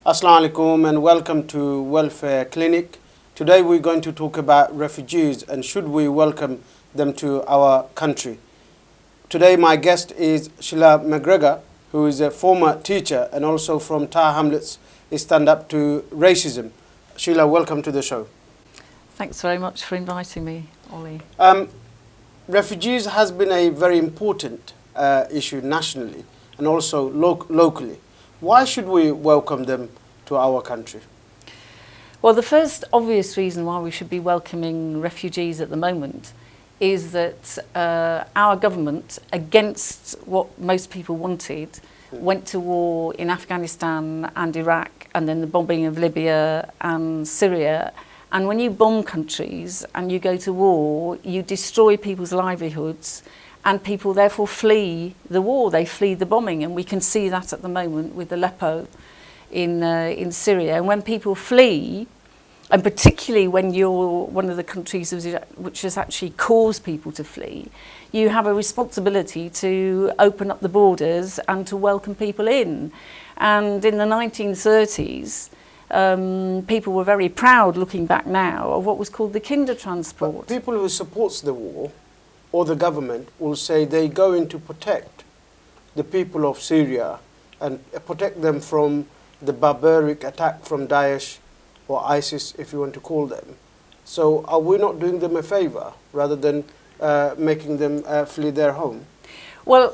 Assalamu alaikum and welcome to Welfare Clinic. Today we're going to talk about refugees and should we welcome them to our country. Today my guest is Sheila McGregor, who is a former teacher and also from Tower Hamlets Stand Up to Racism. Sheila, welcome to the show. Thanks very much for inviting me, Ollie. Refugees has been a very important issue nationally and also locally. Why should we welcome them to our country? Well, the first obvious reason why we should be welcoming refugees at the moment is that our government, against what most people wanted, went to war in Afghanistan and Iraq and then the bombing of Libya and Syria. And when you bomb countries and you go to war, you destroy people's livelihoods and people therefore flee the war, they flee the bombing. And we can see that at the moment with Aleppo in Syria. And when people flee, and particularly when you're one of the countries which has actually caused people to flee, you have a responsibility to open up the borders and to welcome people in. And in the 1930s, people were very proud, looking back now, of what was called the Kindertransport. But people who supports the war or the government will say they go in to protect the people of Syria and protect them from the barbaric attack from Daesh or ISIS, if you want to call them. So are we not doing them a favor rather than making them flee their home? Well,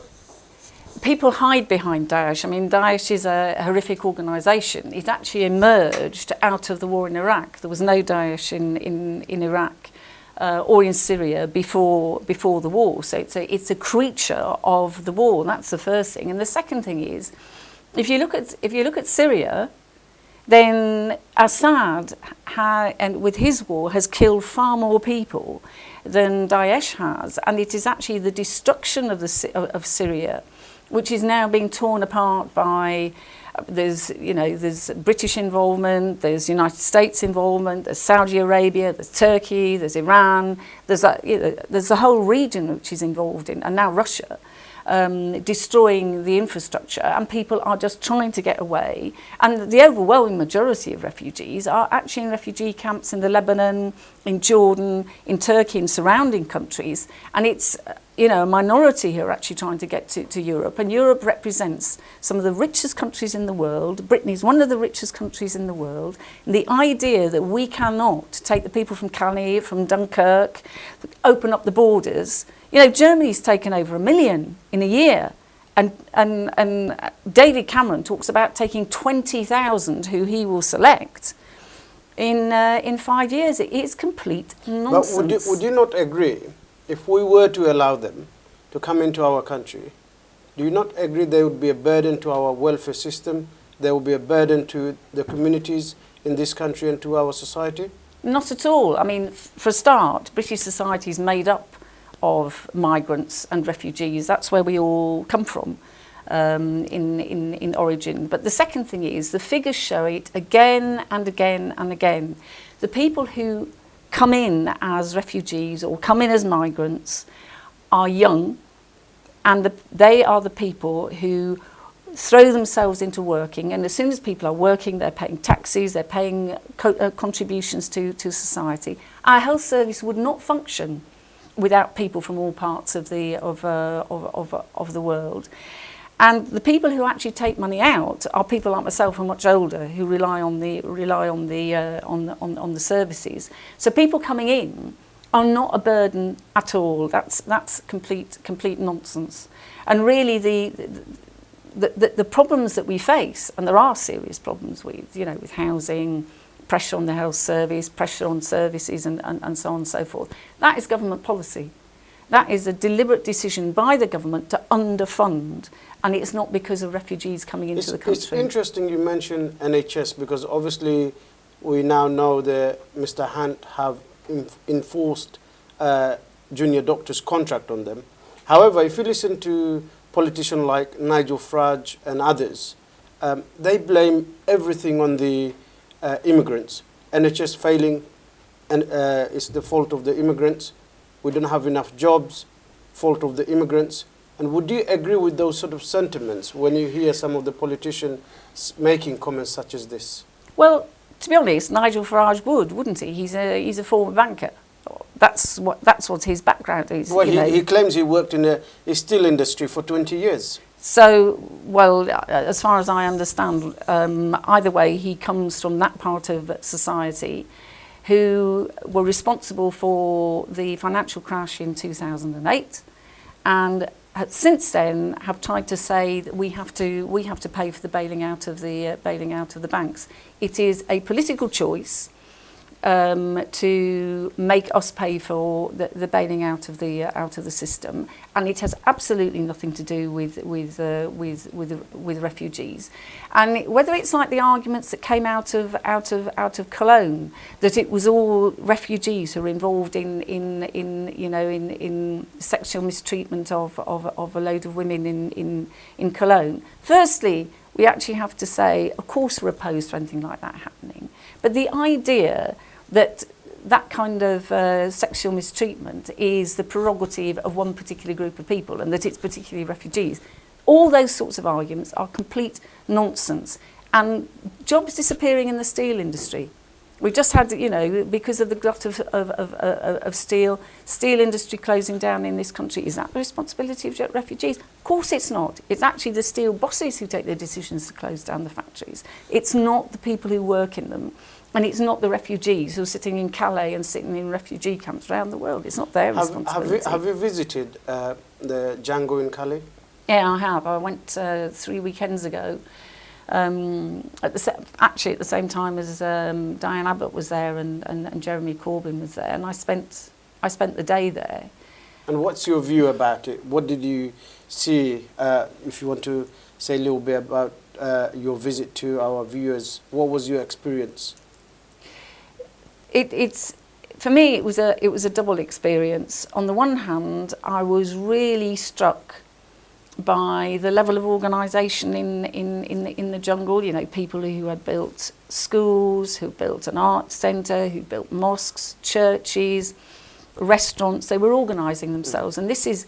people hide behind Daesh. I mean, Daesh is a horrific organisation. It actually emerged out of the war in Iraq. There was no Daesh in Iraq or in Syria before the war. So it's a creature of the war. That's the first thing. And the second thing is, if you look at Syria, then Assad and with his war has killed far more people than Daesh has, and it is actually the destruction of Syria, which is now being torn apart by. There's British involvement, there's United States involvement, there's Saudi Arabia, there's Turkey, there's Iran, there's the whole region which is involved in, and now Russia, destroying the infrastructure, and people are just trying to get away. And the overwhelming majority of refugees are actually in refugee camps in the Lebanon, in Jordan, in Turkey, in surrounding countries, and it's a minority who are actually trying to get to Europe. And Europe represents some of the richest countries in the world. Britain is one of the richest countries in the world. And the idea that we cannot take the people from Calais, from Dunkirk, open up the borders. Germany's taken over 1 million in a year. And David Cameron talks about taking 20,000 who he will select in 5 years. It is complete nonsense. But would you not agree, if we were to allow them to come into our country, do you not agree they would be a burden to our welfare system? They would be a burden to the communities in this country and to our society? Not at all. I mean, for a start, British society is made up of migrants and refugees. That's where we all come from in origin. But the second thing is, the figures show it again and again and again. The people who come in as refugees or come in as migrants are young, and they are the people who throw themselves into working, and as soon as people are working, they're paying taxes, they're paying contributions to society. Our health service would not function without people from all parts of the world. And the people who actually take money out are people like myself who are much older, who rely on the services. So people coming in are not a burden at all. That's complete nonsense. And really the problems that we face, and there are serious problems with housing, pressure on the health service, pressure on services, and so on and so forth. That is government policy. That is a deliberate decision by the government to underfund, and it's not because of refugees coming into the country. It's interesting you mentioned NHS, because obviously we now know that Mr. Hunt have enforced junior doctors' contract on them. However, if you listen to politicians like Nigel Farage and others, they blame everything on the immigrants. NHS failing, and it's the fault of the immigrants. We don't have enough jobs, fault of the immigrants. And would you agree with those sort of sentiments when you hear some of the politicians making comments such as this? Well, to be honest, Nigel Farage would, wouldn't he? He's a former banker. That's what his background is. Well, he claims he worked in the steel industry for 20 years. So, well, as far as I understand, either way, he comes from that part of society who were responsible for the financial crash in 2008, and since then have tried to say that we have to pay for the bailing out of the banks. It is a political choice to make us pay for the bailing out of the system, and it has absolutely nothing to do with refugees. And whether it's like the arguments that came out of Cologne, that it was all refugees who were involved in sexual mistreatment of a load of women in Cologne. Firstly, we actually have to say, of course, we're opposed to anything like that happening. But the idea that kind of sexual mistreatment is the prerogative of one particular group of people and that it's particularly refugees, all those sorts of arguments are complete nonsense. And jobs disappearing in the steel industry. We just had, because of the glut of steel industry closing down in this country. Is that the responsibility of refugees? Of course it's not. It's actually the steel bosses who take the decisions to close down the factories. It's not the people who work in them. And it's not the refugees who are sitting in Calais and sitting in refugee camps around the world. It's not their responsibility. Have you visited the Django in Calais? Yeah, I have. I went 3 weekends ago. Actually at the same time as Diane Abbott was there and Jeremy Corbyn was there, and I spent the day there. And what's your view about it? What did you see? If you want to say a little bit about your visit to our viewers, what was your experience? For me it was a double experience. On the one hand, I was really struck by the level of organisation in the jungle. People who had built schools, who built an arts centre, who built mosques, churches, restaurants. They were organising themselves, and this is,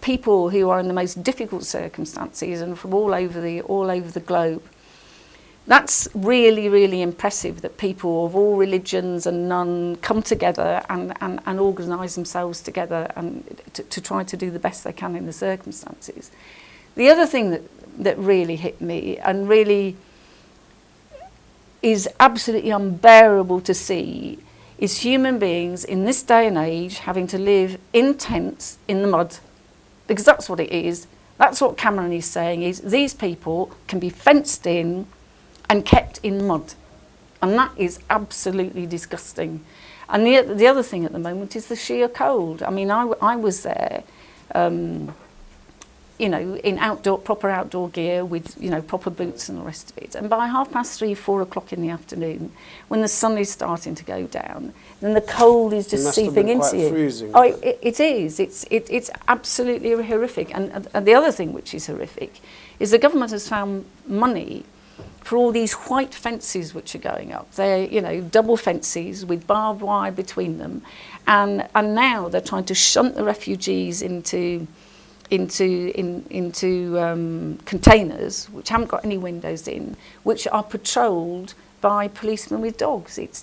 people who are in the most difficult circumstances and from all over the globe. That's really, really impressive that people of all religions and none come together and organise themselves together and to try to do the best they can in the circumstances. The other thing that really hit me and really is absolutely unbearable to see is human beings in this day and age having to live in tents in the mud, because that's what it is. That's what Cameron is saying, is these people can be fenced in and kept in mud, and that is absolutely disgusting. And the other thing at the moment is the sheer cold. I mean, I was there, in proper outdoor gear with proper boots and the rest of it. And by 3:30, 4 o'clock in the afternoon, when the sun is starting to go down, then the cold is just seeping into you. Freezing. Oh, it is. It's absolutely horrific. And the other thing which is horrific is the government has found money for all these white fences which are going up. They're, double fences with barbed wire between them. And now they're trying to shunt the refugees into containers which haven't got any windows in, which are patrolled by policemen with dogs. It's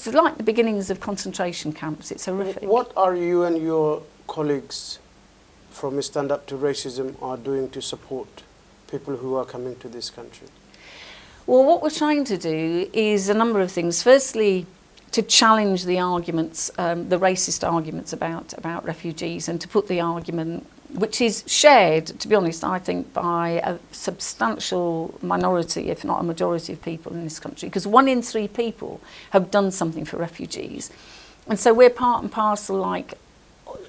like the beginnings of concentration camps. It's horrific. What are you and your colleagues from Stand Up to Racism are doing to support people who are coming to this country? Well, what we're trying to do is a number of things. Firstly, to challenge the arguments, the racist arguments about refugees, and to put the argument, which is shared, to be honest, I think, by a substantial minority, if not a majority of people in this country, because 1 in 3 people have done something for refugees. And so we're part and parcel, like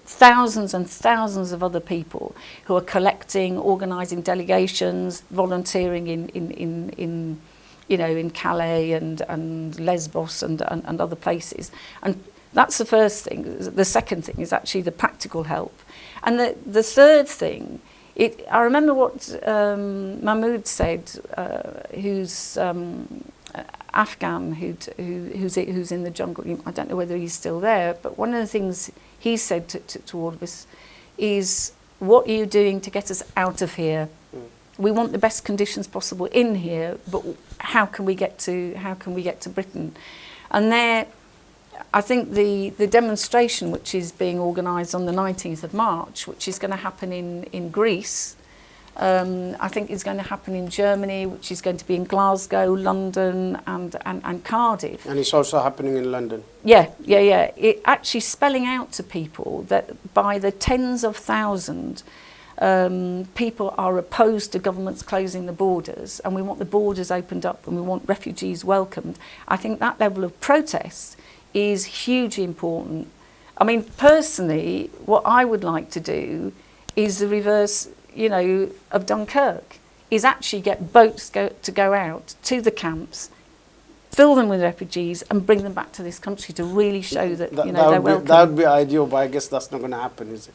thousands and thousands of other people who are collecting, organising delegations, volunteering in Calais and Lesbos and other places. And that's the first thing. The second thing is actually the practical help. And the third thing, I remember what Mahmoud said, who's Afghan, who's in the jungle. I don't know whether he's still there, but one of the things he said to all of us is, what are you doing to get us out of here? We want the best conditions possible in here, but how can we get to Britain? And there, I think the demonstration which is being organised on the 19th of March, which is going to happen in Greece, I think is going to happen in Germany, which is going to be in Glasgow, London and Cardiff. And it's also happening in London. Yeah. It actually spelling out to people that by the tens of thousands, people are opposed to governments closing the borders, and we want the borders opened up and we want refugees welcomed. I think that level of protest is hugely important. I mean, personally, what I would like to do is the reverse, of Dunkirk, is actually get boats to go out to the camps, fill them with refugees and bring them back to this country to really show that, they're welcome. That would be ideal, but I guess that's not going to happen, is it?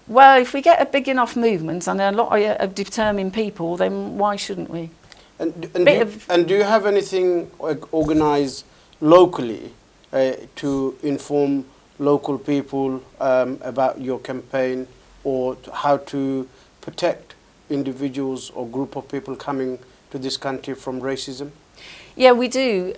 Well, if we get a big enough movement and a lot of determined people, then why shouldn't we? And do you have anything organised locally to inform local people about your campaign, or how to protect individuals or group of people coming to this country from racism? Yeah, we do.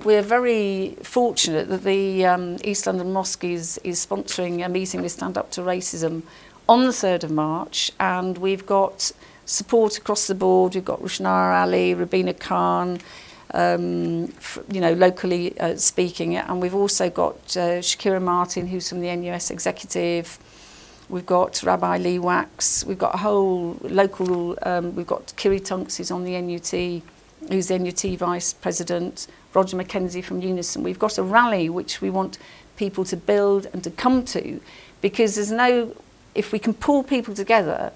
We're very fortunate that the East London Mosque is sponsoring a meeting with Stand Up to Racism on the 3rd of March, and we've got support across the board. We've got Rushnara Ali, Rabina Khan, locally speaking, and we've also got Shakira Martin, who's from the NUS executive. We've got Rabbi Lee Wax. We've got a whole local. We've got Kiri Tunks, who's on the NUT, who's the NUT Vice President, Roger Mackenzie from Unison. We've got a rally which we want people to build and to come to, because if we can pull people together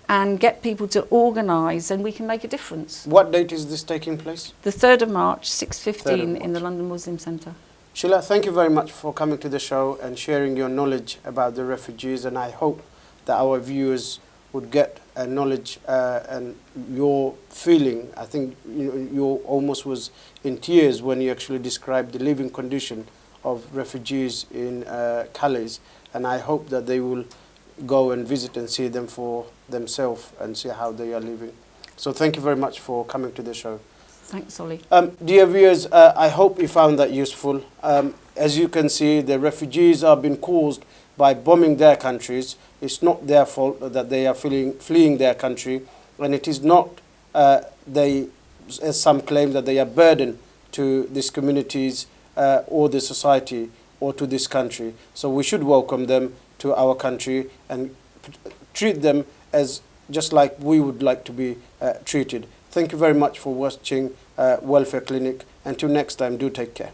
and get people to organise, then we can make a difference. What date is this taking place? The 3rd of March, 6:15 in the London Muslim Centre. Sheila, thank you very much for coming to the show and sharing your knowledge about the refugees, and I hope that our viewers would get a knowledge and your feeling. I think you almost was in tears when you actually described the living condition of refugees in Calais, and I hope that they will go and visit and see them for themselves and see how they are living. So thank you very much for coming to the show. Thanks, Ollie. Dear viewers, I hope you found that useful. As you can see, the refugees are being caused by bombing their countries. It's not their fault that they are fleeing their country, and it is not as some claim, that they are burden to these communities or the society or to this country. So we should welcome them to our country and treat them as just like we would like to be treated. Thank you very much for watching Welfare Clinic. Until next time, do take care.